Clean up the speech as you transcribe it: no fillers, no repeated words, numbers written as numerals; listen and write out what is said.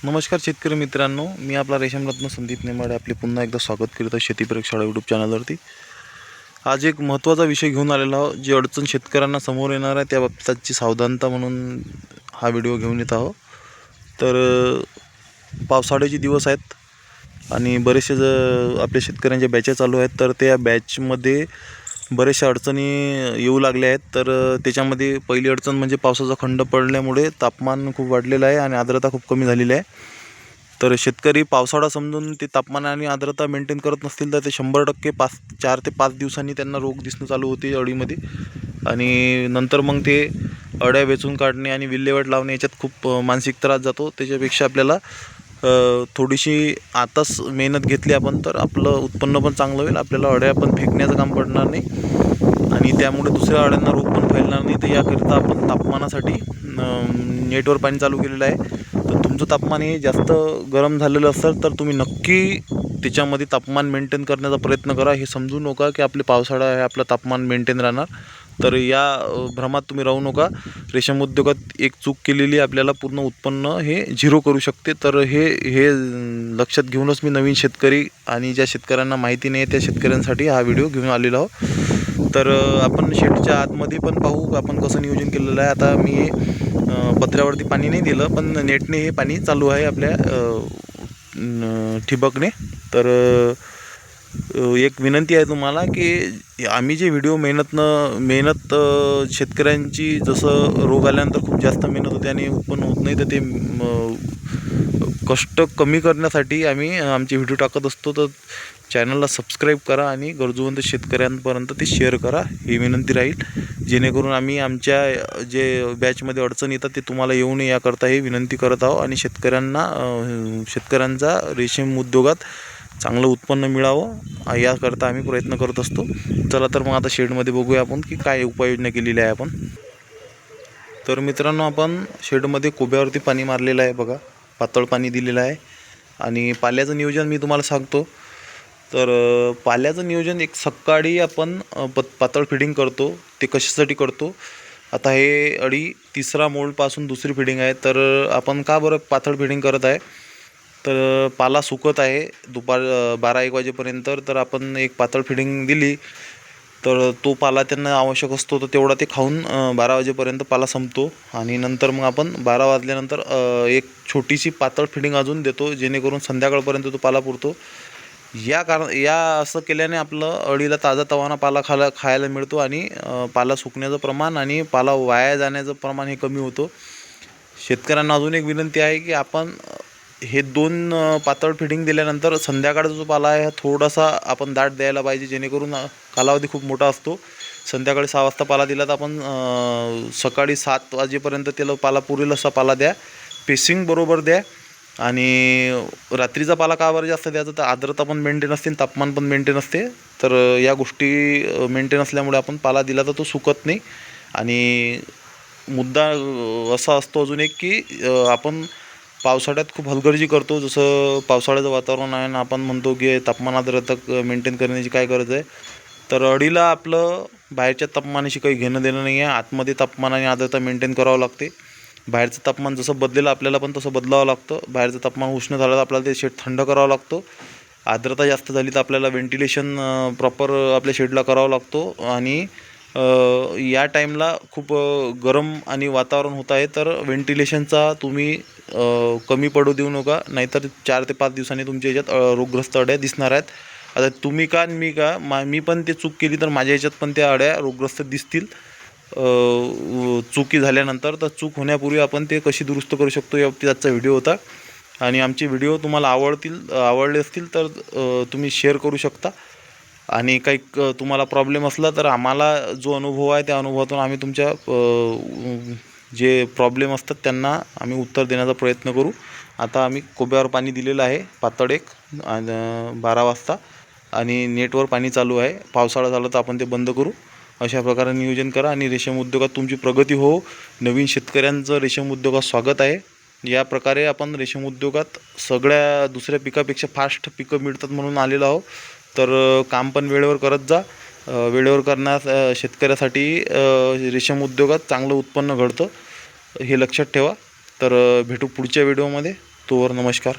नमस्कार शेतकरी मित्रांनो, मी आपला रेशमरत्न संदीप नेमाडे आपले पुन्हा एकदा स्वागत करीत आहे शेती प्रयोगशाळा यूट्यूब चॅनलवरती। आज एक महत्त्वाचा विषय घेऊन आलेला आहोत, जी अडचण शेतकऱ्यांना समोर येणार आहे त्या बाबतीची सावधानता म्हणून हा व्हिडिओ घेऊन येत आहोत। तर पावसाळ्याचे दिवस आहेत आणि बरेचसे आपल्या शेतकऱ्यांच्या बॅचा चालू आहेत, तर त्या बॅचमध्ये बरेचशा अडचणी येऊ लागल्या आहेत। तर त्याच्यामध्ये पहिली अडचण म्हणजे पावसाचा खंड पडल्यामुळे तापमान खूप वाढलेलं आहे आणि आर्द्रता खूप कमी झालेली आहे। तर शेतकरी पावसाळा समजून ते तापमान आणि आर्द्रता मेंटेन करत नसतील तर ते 100% 4 ते 5 दिवसांनी त्यांना रोग दिसणं चालू होते अळीमध्ये, आणि नंतर मग ते अळ्या वेचून काढणे आणि विल्हेवाट लावणे याच्यात खूप मानसिक त्रास जातो। त्याच्यापेक्षा आपल्याला थोडीशी आताच मेहनत घेतली आपण तर आपलं उत्पन्न पण चांगलं होईल, आपल्याला अळ्या पण फेकण्याचं काम पडणार नाही आणि त्यामुळे दुसऱ्या अळ्यांना रोग पण फैलणार नाही। तर याकरिता आपण तापमानासाठी नेटवर पाणी चालू केलेलं आहे। तर तुमचं तापमान हे जास्त गरम झालेलं असेल तर तुम्ही नक्की त्याच्यामध्ये तापमान मेंटेन करण्याचा प्रयत्न करा। हे समजू नका की आपले पावसाळा आहे आपलं तापमान मेंटेन राहणार, तर या भ्रमात तुम्ही राहू नका। रेशीम उद्योगात एक चूक केलेली आपल्याला पूर्ण उत्पन्न हे झिरो करू शकते। तर हे लक्षात घेऊनच मी नवीन शेतकरी आणि ज्या शेतकऱ्यांना माहिती नाही त्या शेतकऱ्यांसाठी हा व्हिडिओ घेऊन आलेलो आहोत। तर आपण शेडच्या आतमध्ये पण पाहू आपण कसं नियोजन केलेलं आहे। आता मी पत्र्यावरती पाणी नाही दिलं, पण नेटने हे पाणी चालू आहे आपल्या ठिबकने। तर एक विनंती आहे तुम्हाला की आम्ही जे व्हिडिओ मेहनत शेतकऱ्यांची जसं रोग आल्यानंतर खूप जास्त मेहनत होते आणि उत्पन्न होत नाही, तर ते कष्ट कमी करण्यासाठी आम्ही आमचे व्हिडिओ टाकत असतो। तर चॅनलला सबस्क्राईब करा आणि गरजूवंत शेतकऱ्यांपर्यंत ते शेअर करा, ही विनंती राहील, जेणेकरून आम्ही आमच्या जे बॅचमध्ये अडचण येतात ते तुम्हाला येऊ नये याकरता ही विनंती करत आहोत आणि शेतकऱ्यांचा रेशीम उद्योगात चांगलं उत्पन्न मिळावं याकरता आम्ही प्रयत्न करत असतो। चला तर मग आता शेडमध्ये बघूया आपण की काय उपाययोजना केलेली आहे आपण। तर मित्रांनो, आपण शेडमध्ये कोब्यावरती पाणी मारलेलं आहे बघा, पातळ पाणी दिलेलं आहे आणि पाल्याचं नियोजन मी तुम्हाला सांगतो। तर पाल्याचं नियोजन एक सकाळी आपण पातळ फिडिंग करतो। ते कशासाठी करतो, आता हे अळी तिसरा मोल्डपासून दुसरी फिडिंग आहे, तर आपण का बरं पातळ फिडिंग करत आहे, तर पाला सुकत आहे दुपार 12-1 वाजेपर्यंत। तर आपण एक पातळ फिडिंग दिली तर तो पाला त्यांना आवश्यक असतो, तर तेवढा ते खाऊन 12 वाजेपर्यंत पाला संपतो आणि नंतर मग आपण 12 वाजल्यानंतर एक छोटीशी पातळ फिडिंग अजून देतो, जेणेकरून संध्याकाळपर्यंत तो पाला पुरतो। या असं केल्याने आपलं अळीला ताजा तवाना पाला खायला मिळतो आणि पाला सुकण्याचं प्रमाण आणि पाला वाया जाण्याचं प्रमाण हे कमी होतं। शेतकऱ्यांना अजून एक विनंती आहे की आपण हे 2 पातळ फिडिंग दिल्यानंतर संध्याकाळचा जो पाला आहे हा थोडासा आपण दाट द्यायला पाहिजे, जेणेकरून कालावधी खूप मोठा असतो। संध्याकाळी 6 वाजता पाला दिला तर आपण सकाळी 7 वाजेपर्यंत त्याला पाला पुरेल असा पाला द्या, पेसिंग बरोबर द्या। आणि रात्रीचा पाला का बरं जास्त द्यायचा, तर आर्द्रता पण मेंटेन असते, तापमान पण मेंटेन असते। तर या गोष्टी मेंटेन असल्यामुळे आपण पाला दिला तर तो सुकत नाही। आणि मुद्दा असा असतो अजून एक की आपण पावसाळ्यात खूप हलगर्जी करतो, जसं पावसाळ्याचं वातावरण आहे आणि आपण म्हणतो की तापमान आर्द्रता मेंटेन करण्याची काय गरज आहे। तर अळीला आपलं बाहेरच्या तापमानाशी काही घेणं देणं नाही आहे, आतमध्ये तापमान आणि आर्द्रता मेंटेन करावं लागते। बाहेरचं तापमान जसं बदलेलं आपल्याला पण तसं बदलावं लागतं। बाहेरचं तापमान उष्ण झालं तर आपल्याला ते शेड थंड करावं लागतो, आर्द्रता जास्त झाली तर आपल्याला व्हेंटिलेशन प्रॉपर आपल्या शेडला करावं लागतो। आणि या टाईमला खूप गरम आणि वातावरण होत आहे, तर व्हेंटिलेशनचा तुम्ही कमी पडू देऊ नका, नाहीतर 4 ते 5 दिवसांनी तुमच्या ह्याच्यात रोगग्रस्त अळ्या दिसणार आहेत। आता तुम्ही का मी पण ते चूक केली तर माझ्या ह्याच्यात पण त्या अळ्या रोगग्रस्त दिसतील चुकी झाल्यानंतर। तर चूक होण्यापूर्वी आपण ते कशी दुरुस्त करू शकतो या बाबतीत आजचा व्हिडिओ होता। आणि आमचे व्हिडिओ तुम्हाला आवडले असतील तर तुम्ही शेअर करू शकता। आणि काही तुम्हाला प्रॉब्लेम असला तर आम्हाला जो अनुभव आहे त्या अनुभवातून आम्ही तुमच्या जे प्रॉब्लेम असतात त्यांना आम्ही उत्तर देण्याचा प्रयत्न करू। आता आम्ही कोब्यावर पाणी दिलेलं आहे पातळ 12 वाजता आणि नेटवर पाणी चालू आहे। पावसाळा झाला तर आपण ते बंद करू। अशा प्रकारे नियोजन करा आणि रेशीम उद्योगात तुमची प्रगती हो। नवीन शेतकऱ्यांचं रेशीम उद्योगात स्वागत आहे। या प्रकारे आपण रेशीम उद्योगात सगळ्या दुसऱ्या पिकापेक्षा फास्ट पिकं मिळतात म्हणून आलेलो आहोत। तर काम पण वेळेवर करत जा, वेळेवर करण्यास शेतकऱ्यासाठी रेशीम उद्योगात चांगलं उत्पन्न घडतं, हे लक्षात ठेवा। तर भेटू पुढच्या व्हिडिओमध्ये। तोवर नमस्कार.